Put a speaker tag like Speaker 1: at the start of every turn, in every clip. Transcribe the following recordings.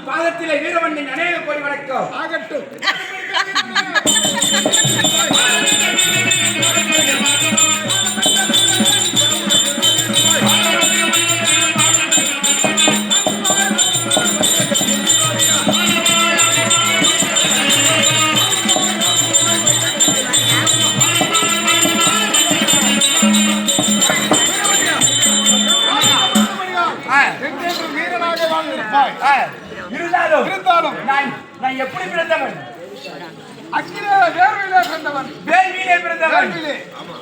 Speaker 1: பாதத்திலே வீரவண்ணின் அநேக கோடி வணக்கம் ஆகட்டும். இருந்தாலும் நான் எப்படி பிறந்தவன்? அக்கிலே வேர்விலே பிறந்தவன். வேள்வியிலே பிறந்தவன்.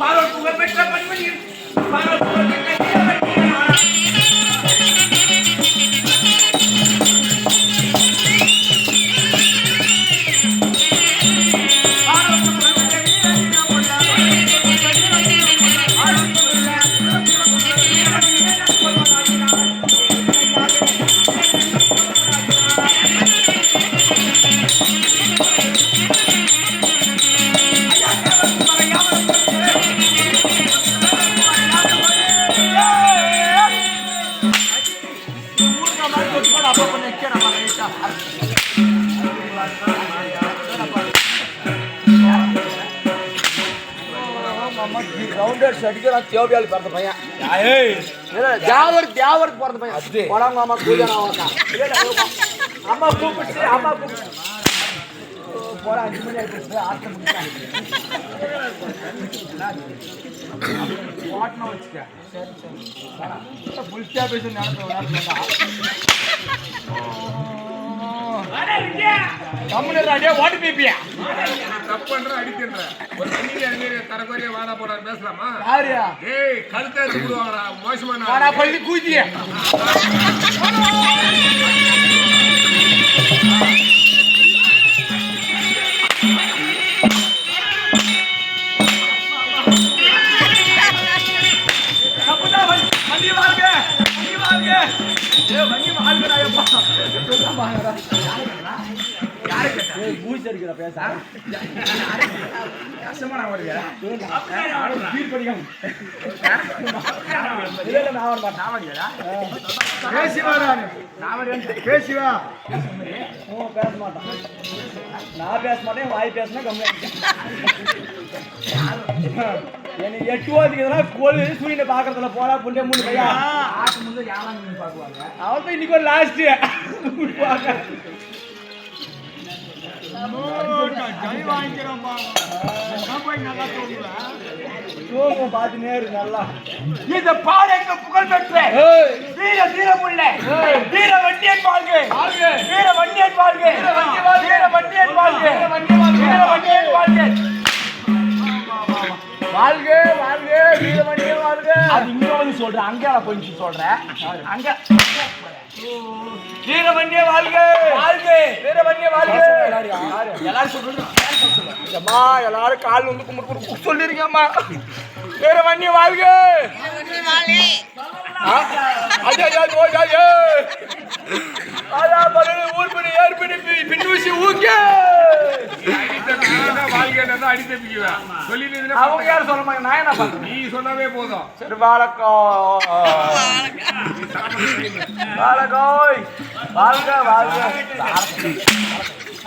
Speaker 1: பாரோல் புகழ்பெற்ற பண்புகள் பாரோல் புகழ்பெற்ற தேவையால் பிறந்த பையன். தேவருக்கு பிறந்த பையன். போடாங்க அம்மா பூஜை அம்மா கூப்பிட்டு அம்மா கூப்பிட்டு போட 5 மணி ஆயிடுச்சு. ஆட்டம் ஓட்டணும் வச்சுக்க. சரி புல்ஸ்டா பேசி வாடா போட பேசலாமா? கழுத்தை மோசமான பள்ளி கூத்திய வாய் பேசினா கம்மியா 8 கோழி சூரியனை பாக்குறதுல போடா புண்டே 3 பையா அவன் இன்னைக்கு ஒரு லாஸ்ட் இந்த பாடைக்கு புகழ் பெற்ற வீர வீரமுள்ள வீர வண்டியன் வாழ்க வீர வண்டியன் வாழ்க வீர வண்டியன் வாழ்க வீர வண்டியன் வாழ்க வாழ்க வாழ்க வீரமணியன் வாழ்க. அது இங்க வந்து சொல்றேன், அங்க போய் சொல்றேன். அங்க வீரமணிய வாழ்க வாழ்க வீரமணிய வாழ்க எல்லாரும் சொல்றீங்க. அம்மா எல்லாரும் கால் வந்து கும்பிட்டு சொல்லிருங்க. அம்மா வீரமணிய வாழ்க ஊர் பண்ணி ஏர் பண்ணி பின்னூசி ஊங்க அவங்க யாரும் சொல்ல மாட்டாங்க. நான் என்ன பண்றேன்? நீ சொன்னாவே போதும். சரி வாழக்கோய் வாழ்க வாழ்க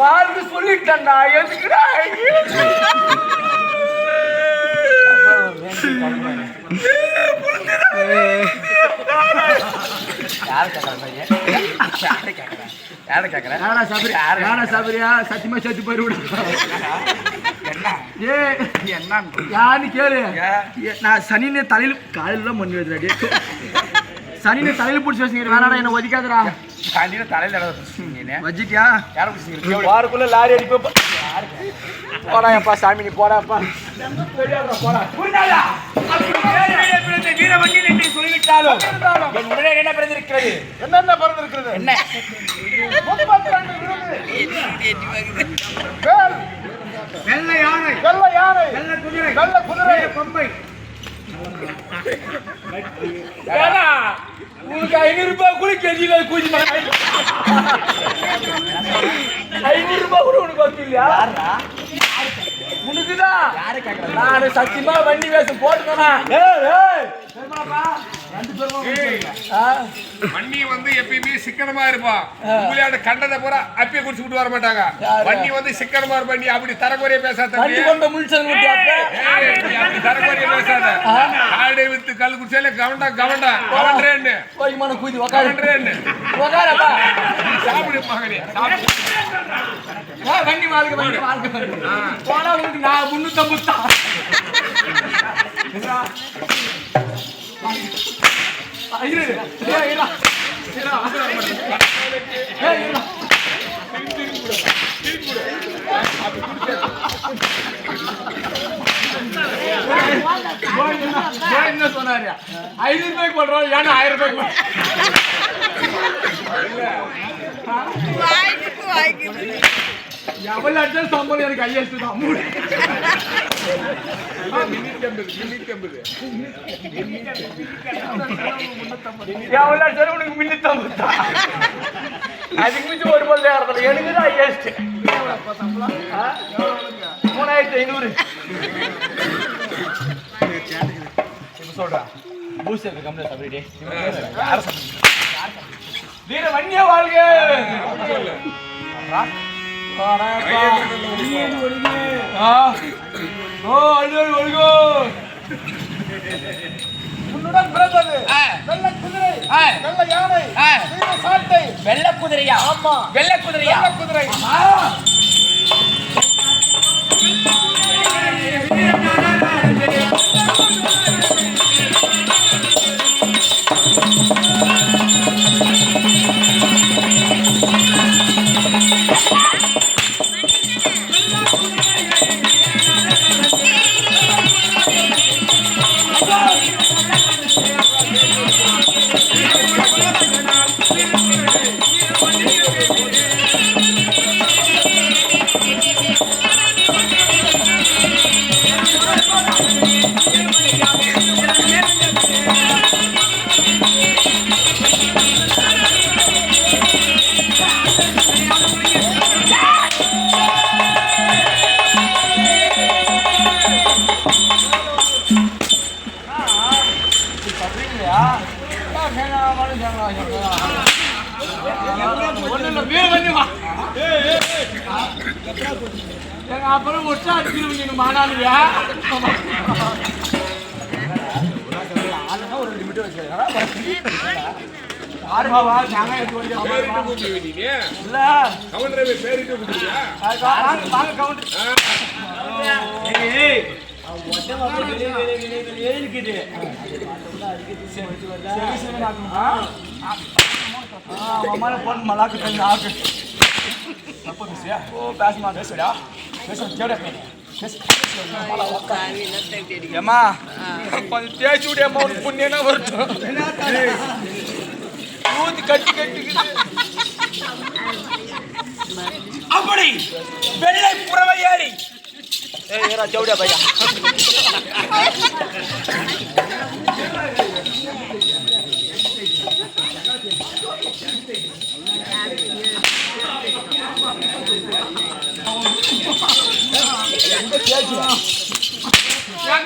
Speaker 1: வாழ்க சொல்லிட்டா எதுக்குடா சத்தியமா சேர்த்து போயிரு. யான்னு கேளு. நான் சனின்னு தலையில காலையில மண்ணு வைக்கிறேன். சனின்னு தலையில பிடிச்சி வச்சுக்கிறேன். வேணாடா என்ன ஒதுக்காதடா. சனின்னு தலையில வச்சிட்டியா? வாருக்குள்ள லாரி அடிப்ப போடாப்பா சாமி. நீ போடாப்பா வீரவண்டியன் என்று சொல்லிவிட்டாலும் என் உடனே என்ன பிறந்திருக்கிறது? என்னென்ன பிறந்திருக்கிறது? என்ன 32 விருது வெள்ளை யானை வெள்ளை குதிரை பொம்மை. உங்களுக்கு 500 ரூபாய் கூட கெஜில கூலி 500 ரூபாய் கூட உனக்கு வந்து இல்லையா? உனக்குதான் நானு சத்தியமா வண்டி வேஷம் போட்டுக்கணா.
Speaker 2: வண்டி வந்து எப்பயுமே சிக்கனமா இருப்பான். விளையாட கண்டதை பூரா அப்பயே குடிச்சுட்டு வர மாட்டாங்க. வண்டி வந்து சிக்கனமா இருப்பா. நீ அப்படி தரக்குறைய பேசாத. தரக்குறைய பேசாத. காடை வித்து கல் குடிச்சாலே கவண்டா கவண்டேன்னு சாப்பிடு மகனே சாப்பிடு.
Speaker 1: வண்டி வாழ்க்கை போனா உங்களுக்கு நான் 350 தான். என்ன சொன்னாரு? 500 ரூபாய்க்கு போடுறோம். ஏன்னா 1000 ரூபாய்க்கு எவ்வளவு அட்ஜஸ்ட் சம்பளம் எனக்கு ஐஎஸ்ட் தான். எவ்வளவு அட்ஜஸ்ட் உனக்கு 350 தான். அதுக்கு மிச்சம் ஒரு பல்ல ஏறதில்ல. எனக்கு தான் ஐஎஸ்ட் 3500. சொல்றேன் பூஸ்ட் கம்பெனி அப்படியே வீர வண்டிய வாழ்க. உன்னுடன் பிறந்தது வெள்ளை குதிரை வெள்ளை யானை சாட்டை. வெள்ளை குதிரையா? ஆமா வெள்ளை குதிரையா? குதிரை அப்புறம் ஒட்டா அடிச்சிருவீங்க மாநாடுயா. ஒரு லிமிட் வச்சிருக்காங்க. ஆறுபாவா நாங்க எடுத்து வந்து இல்ல கவுண்டரே பேரிட்டு கொடுத்தியா? வாங்க கவுண்டர். ஏய் ஒட்டை வாங்க வெளியே இருக்குது. சரி ஆகுமா? हमारे फोन मलाक कर आके सब कुछ है वो पैस मार दे सड़ा कैसे जड़े पे ஏமா பல்தே சூடே மௌன் புண்ணியனா வரது ஊதி கட்டி அப்படி வெள்ளை புறவையாரி ஏய் ஏரா சௌடா பையா ಯಾಕೆ